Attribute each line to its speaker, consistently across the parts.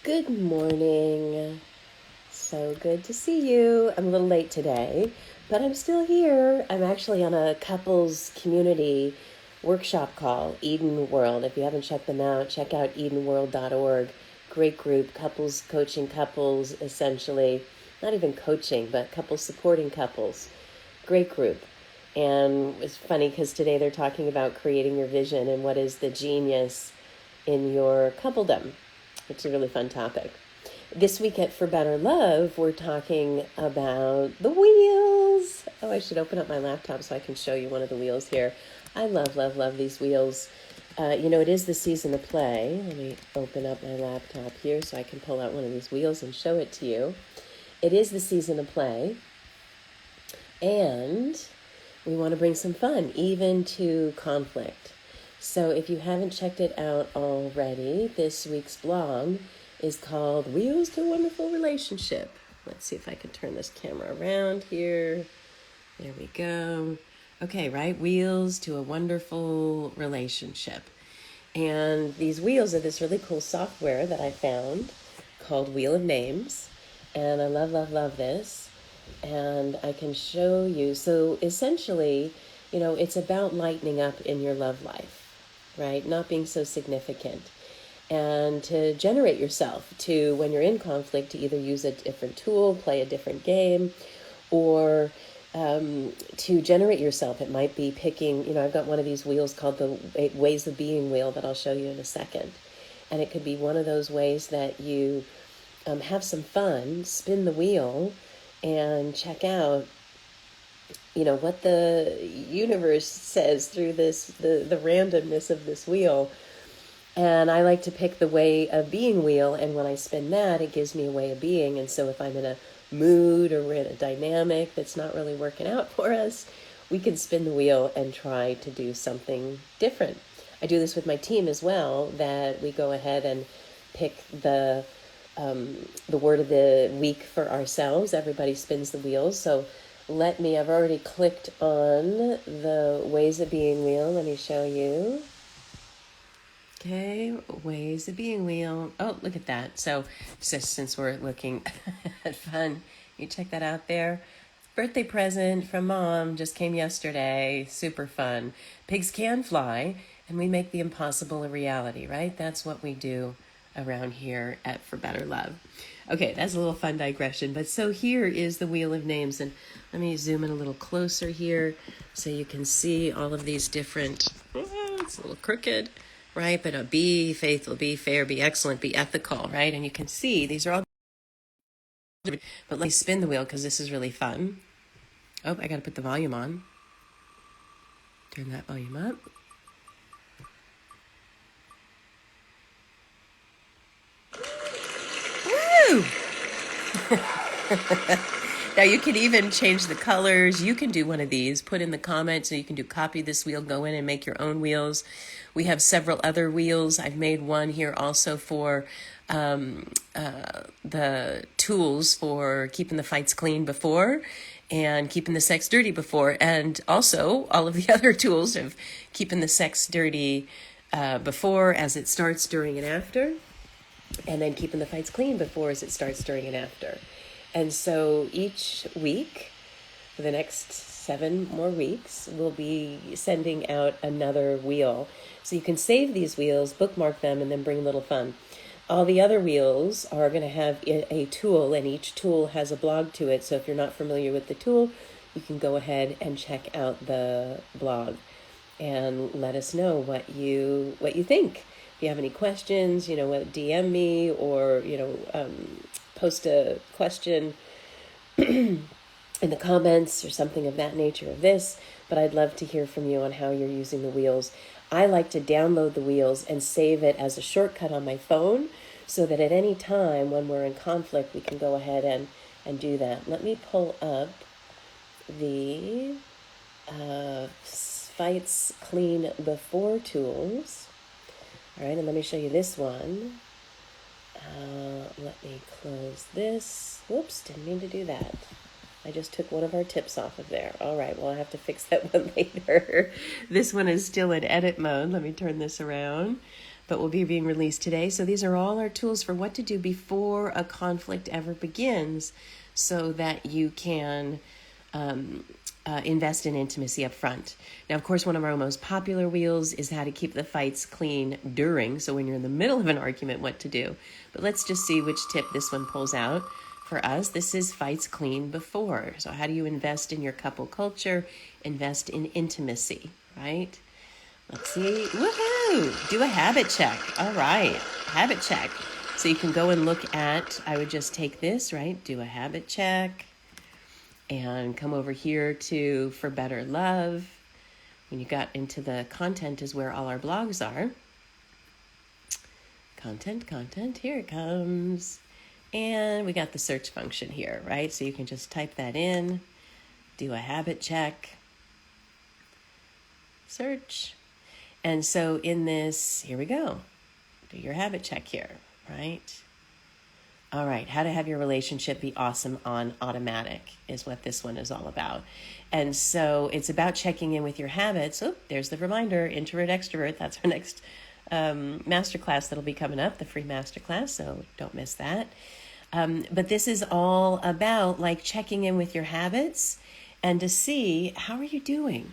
Speaker 1: Good morning. So good to see you. I'm a little late today, but I'm still here. I'm actually on a couples community workshop call, Eden World. If you haven't checked them out, check out edenworld.org. Great group, couples coaching couples, essentially. Not even coaching, but couples supporting couples. Great group. And it's funny because today they're talking about creating your vision and what is the genius in your coupledom. It's a really fun topic. This week at For Better Love, we're talking about the wheels. Oh, I should open up my laptop so I can show you one of the wheels here. I love these wheels. It is the season of play. Let me open up my laptop here so I can pull out one of these wheels and show it to you. It is the season of play. And we want to bring some fun, even to conflict. So if you haven't checked it out already, this week's blog is called Wheels to a Wonderful Relationship. Let's see if I can turn this camera around here. There we go. Okay, right? Wheels to a Wonderful Relationship. And these wheels are this really cool software that I found called Wheel of Names. And I love this. And I can show you. So essentially, it's about lightening up in your love life. Right? Not being so significant. And to generate yourself to, when you're in conflict, to either use a different tool, play a different game, or to generate yourself. It might be picking, I've got one of these wheels called the Ways of Being wheel that I'll show you in a second. And it could be one of those ways that you have some fun, spin the wheel, and check out what the universe says through the randomness of this wheel. And I like to pick the Way of Being wheel, and when I spin that, it gives me a way of being. And so if I'm in a mood or we're in a dynamic that's not really working out for us, we can spin the wheel and try to do something different. I do this with my team as well, that we go ahead and pick the word of the week for ourselves. Everybody spins the wheels. So I've already clicked on the Ways of Being wheel. Let me show you. Okay, Ways of Being wheel. Oh, look at that. So since we're looking at fun, you check that out there. Birthday present from Mom just came yesterday. Super fun. Pigs can fly, and we make the impossible a reality, right? That's what we do around here at For Better Love. Okay, that's a little fun digression. But so here is the Wheel of Names. And let me zoom in a little closer here so you can see all of these different, it's a little crooked, right? But be faithful, be fair, be excellent, be ethical, right? And you can see these are all, but let me spin the wheel because this is really fun. Oh, I got to put the volume on. Turn that volume up. Woo! Now you can even change the colors. You can do one of these, put in the comments, so you can do copy this wheel, go in and make your own wheels. We have several other wheels. I've made one here also for the tools for keeping the fights clean before and keeping the sex dirty before, and also all of the other tools of keeping the sex dirty before, as it starts, during, and after, and then keeping the fights clean before, as it starts, during, and after. And so each week, for the next 7 more weeks, we'll be sending out another wheel. So you can save these wheels, bookmark them, and then bring a little fun. All the other wheels are going to have a tool, and each tool has a blog to it. So if you're not familiar with the tool, you can go ahead and check out the blog and let us know what you think. If you have any questions, DM me or, post a question in the comments or something of that nature of this, but I'd love to hear from you on how you're using the wheels. I like to download the wheels and save it as a shortcut on my phone so that at any time when we're in conflict, we can go ahead and do that. Let me pull up the Fights Clean Before tools. All right, and let me show you this one. Let me close this. Whoops, didn't mean to do that. I just took one of our tips off of there. All right, well, I have to fix that one later. This one is still in edit mode. Let me turn this around. but will be being released today. So these are all our tools for what to do before a conflict ever begins, so that you can invest in intimacy up front. Now, of course, one of our most popular wheels is how to keep the fights clean during. So when you're in the middle of an argument, what to do. But let's just see which tip this one pulls out for us. This is fights clean before. So how do you invest in your couple culture? Invest in intimacy, right? Let's see. Woohoo! Do a habit check. All right. Habit check. So you can go and look at, I would just take this, right? Do a habit check. And come over here to For Better Love. When you got into the content is where all our blogs are. Content, here it comes. And we got the search function here, right? So you can just type that in, do a habit check, search. And so in this, here we go. Do your habit check here, right? All right, how to have your relationship be awesome on automatic is what this one is all about. And so it's about checking in with your habits. Oh, there's the reminder, introvert, extrovert. That's our next masterclass that'll be coming up, the free masterclass, so don't miss that. But this is all about like checking in with your habits and to see, how are you doing?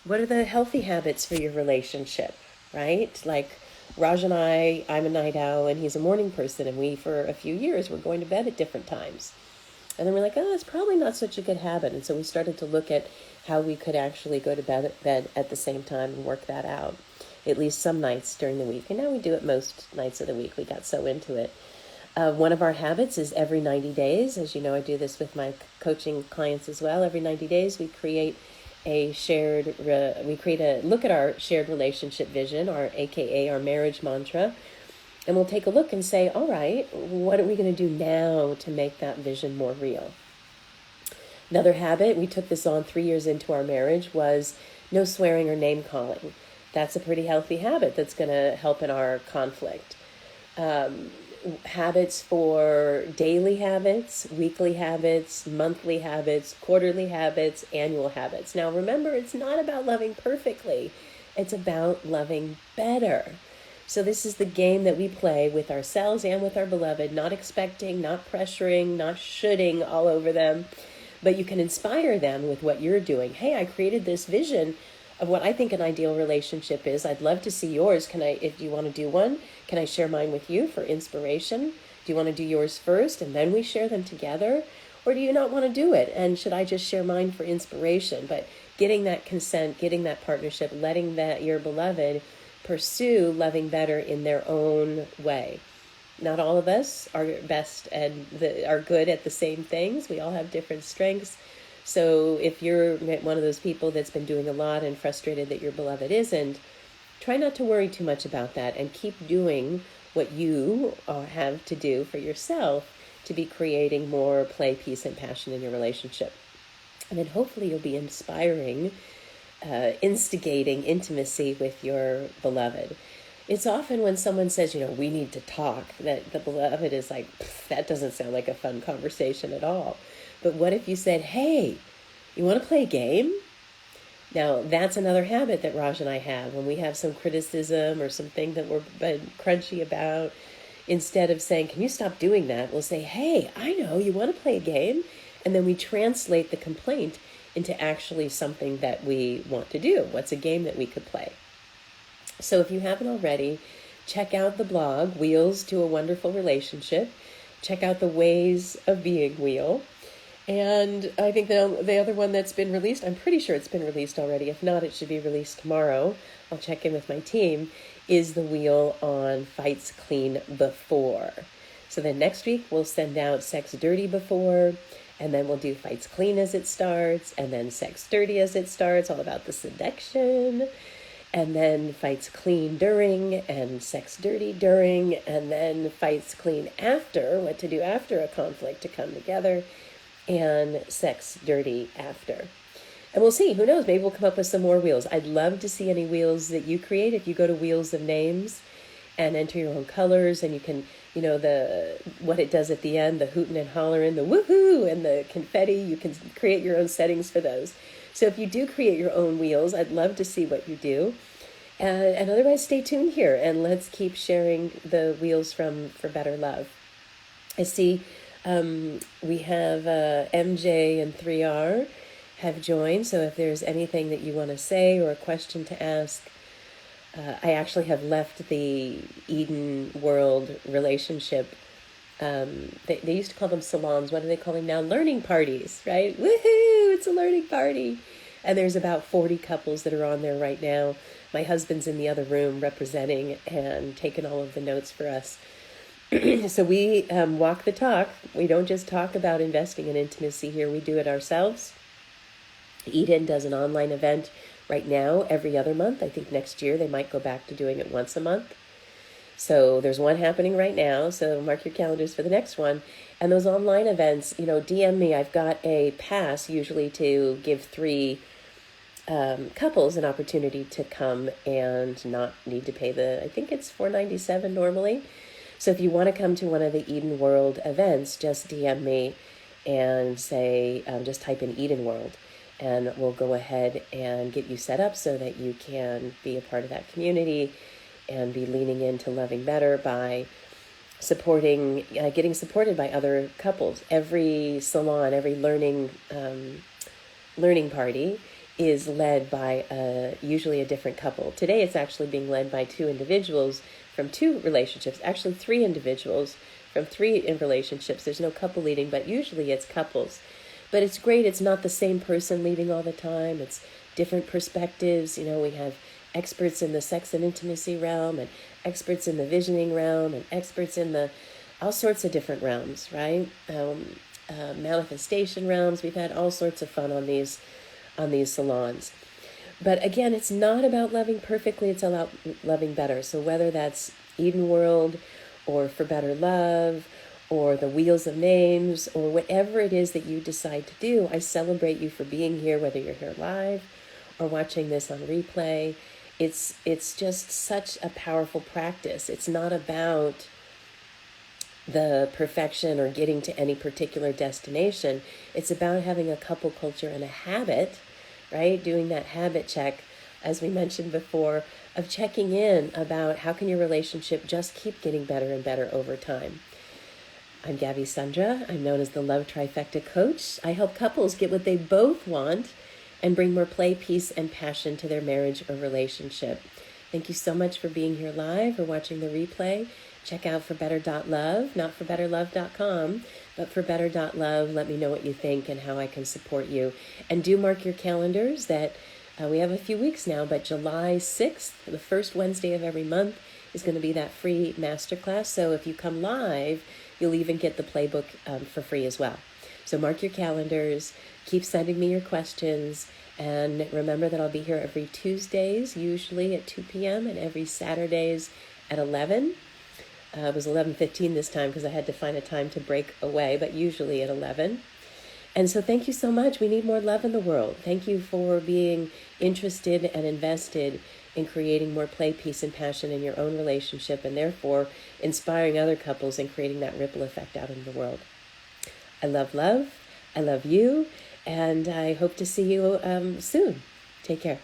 Speaker 1: What are the healthy habits for your relationship, right? Like Raj and I'm a night owl and he's a morning person, and we, for a few years, were going to bed at different times. And then we're like, oh, it's probably not such a good habit. And so we started to look at how we could actually go to bed at the same time and work that out, at least some nights during the week. And now we do it most nights of the week. We got so into it. One of our habits is every 90 days. As you know, I do this with my coaching clients as well. Every 90 days, we create look at our shared relationship vision, our AKA our marriage mantra, and we'll take a look and say, all right, what are we going to do now to make that vision more real? Another habit, we took this on 3 years into our marriage, was no swearing or name calling. That's a pretty healthy habit that's going to help in our conflict. Habits for daily habits, weekly habits, monthly habits, quarterly habits, annual habits. Now remember, it's not about loving perfectly. It's about loving better. So this is the game that we play with ourselves and with our beloved, not expecting, not pressuring, not shoulding all over them, but you can inspire them with what you're doing. Hey, I created this vision of what I think an ideal relationship is. I'd love to see yours. If you want to do one, can I share mine with you for inspiration? Do you want to do yours first and then we share them together? Or do you not want to do it? And should I just share mine for inspiration? But getting that consent, getting that partnership, letting your beloved pursue loving better in their own way. Not all of us are best and are good at the same things. We all have different strengths. So if you're one of those people that's been doing a lot and frustrated that your beloved isn't, try not to worry too much about that and keep doing what you have to do for yourself to be creating more play, peace, and passion in your relationship. And then hopefully you'll be instigating intimacy with your beloved. It's often when someone says, we need to talk, that the beloved is like, that doesn't sound like a fun conversation at all. But what if you said, hey, you want to play a game? Now, that's another habit that Raj and I have. When we have some criticism or something that we're crunchy about, instead of saying, can you stop doing that? We'll say, hey, I know, you want to play a game? And then we translate the complaint into actually something that we want to do. What's a game that we could play? So if you haven't already, check out the blog, Wheels to a Wonderful Relationship. Check out the Ways of Being Wheel. And I think the other one that's been released, I'm pretty sure it's been released already. If not, it should be released tomorrow. I'll check in with my team, is the wheel on Fights Clean Before. So then next week, we'll send out Sex Dirty Before, and then we'll do Fights Clean as it starts, and then Sex Dirty as it starts, all about the seduction, and then Fights Clean during, and Sex Dirty during, and then Fights Clean after, what to do after a conflict to come together, and Sex Dirty after. And we'll see, who knows, maybe we'll come up with some more wheels. I'd love to see any wheels that you create. If you go to Wheels of Names and enter your own colors, and you can, what it does at the end, the hootin' and hollerin', the woohoo, and the confetti, you can create your own settings for those. So if you do create your own wheels, I'd love to see what you do. And otherwise, stay tuned here and let's keep sharing the wheels for better love. I see we have MJ and 3R have joined. So if there's anything that you want to say or a question to ask, I actually have left the Eden World relationship. They used to call them salons. What do they call them now? Learning parties, right? Woohoo! It's a learning party. And there's about 40 couples that are on there right now. My husband's in the other room representing and taking all of the notes for us. So we walk the talk. We don't just talk about investing in intimacy here. We do it ourselves. Eden does an online event right now every other month. I think next year they might go back to doing it once a month. So there's one happening right now. So mark your calendars for the next one. And those online events, DM me. I've got a pass usually to give 3 couples an opportunity to come and not need to pay I think it's $4.97 normally. So if you want to come to one of the Eden World events, just DM me and say, just type in Eden World, and we'll go ahead and get you set up so that you can be a part of that community and be leaning into loving better by getting supported by other couples. Every salon, every learning party is led by usually a different couple. Today it's actually being led by 2 individuals from 2 relationships, actually 3 individuals from 3 relationships. There's no couple leading, but usually it's couples. But it's great. It's not the same person leading all the time. It's different perspectives. We have experts in the sex and intimacy realm, and experts in the visioning realm, and experts in all sorts of different realms, right? Manifestation realms. We've had all sorts of fun on these salons. But again, it's not about loving perfectly, it's about loving better. So whether that's Eden World or For Better Love or the Wheels of Names or whatever it is that you decide to do, I celebrate you for being here, whether you're here live or watching this on replay. It's just such a powerful practice. It's not about the perfection or getting to any particular destination. It's about having a couple culture and a habit, right? Doing that habit check, as we mentioned before, of checking in about how can your relationship just keep getting better and better over time. I'm Gaby Sundra. I'm known as the Love Trifecta Coach. I help couples get what they both want and bring more play, peace, and passion to their marriage or relationship. Thank you so much for being here live or watching the replay. Check out forbetter.love, not forbetterlove.com, but forbetter.love. Let me know what you think and how I can support you. And do mark your calendars that we have a few weeks now, but July 6th, the first Wednesday of every month, is going to be that free masterclass. So if you come live, you'll even get the playbook for free as well. So mark your calendars, keep sending me your questions, and remember that I'll be here every Tuesdays, usually at 2 p.m., and every Saturdays at 11. It was 11:15 this time because I had to find a time to break away, but usually at 11. And so thank you so much. We need more love in the world. Thank you for being interested and invested in creating more play, peace, and passion in your own relationship, and therefore inspiring other couples and creating that ripple effect out in the world. I love love. I love you. And I hope to see you soon. Take care.